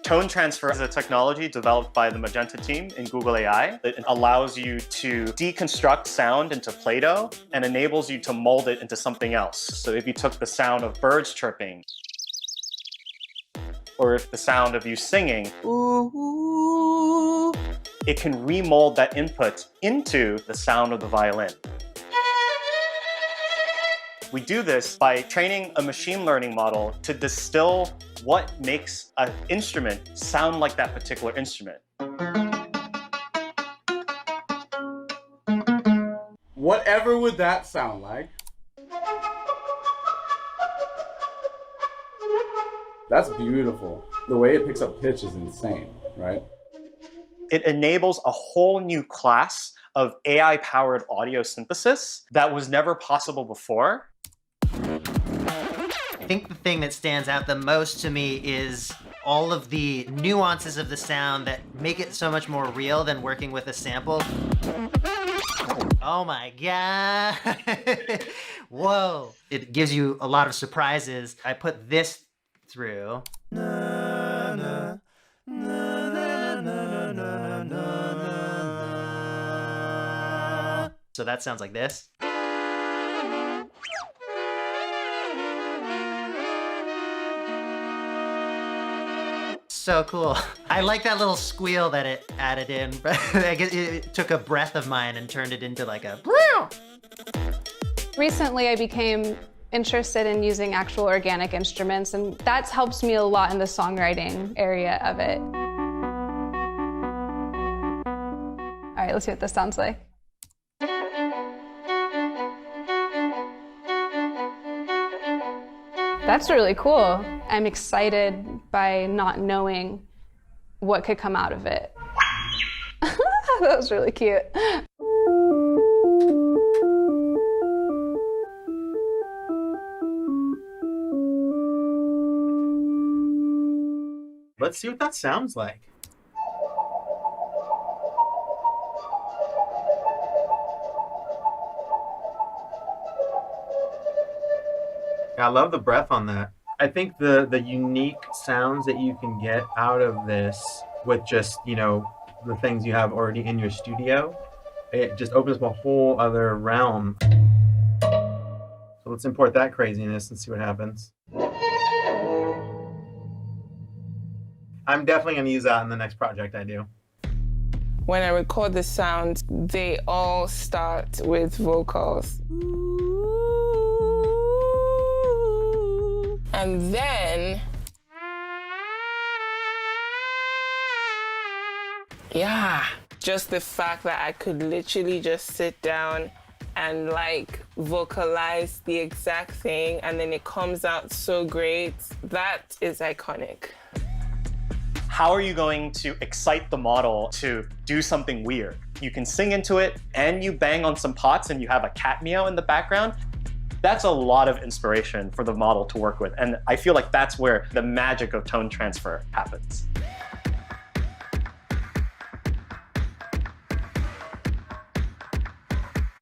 Tone transfer is a technology developed by the Magenta team in Google AI. It allows you to deconstruct sound into Play-Doh and enables you to mold it into something else. So if you took the sound of birds chirping, or if the sound of you singing, ooh, it can remold that input into the sound of the violin. We do this by training a machine learning model to distill what makes an instrument sound like that particular instrument. Whatever would that sound like? That's beautiful. The way it picks up pitch is insane, right? It enables a whole new class of AI-powered audio synthesis that was never possible before. I think the thing that stands out the most to me is all of the nuances of the sound that make it so much more real than working with a sample. Oh my God. Whoa. It gives you a lot of surprises. I put this through. So that sounds like this. So cool. I like that little squeal that it added in, but I guess it took a breath of mine and turned it into like a... Recently, I became interested in using actual organic instruments, and that's helped me a lot in the songwriting area of it. All right, let's see what this sounds like. That's really cool. I'm excited by not knowing what could come out of it. That was really cute. Let's see what that sounds like. I love the breath on that. I think the unique sounds that you can get out of this with just, you know, the things you have already in your studio, it just opens up a whole other realm. So let's import that craziness and see what happens. I'm definitely going to use that in the next project I do. When I record the sound, they all start with vocals. And then, yeah, just the fact that I could literally just sit down and like vocalize the exact thing and then it comes out so great, that is iconic. How are you going to excite the model to do something weird? You can sing into it and you bang on some pots and you have a cat meow in the background. That's a lot of inspiration for the model to work with. And I feel like that's where the magic of tone transfer happens.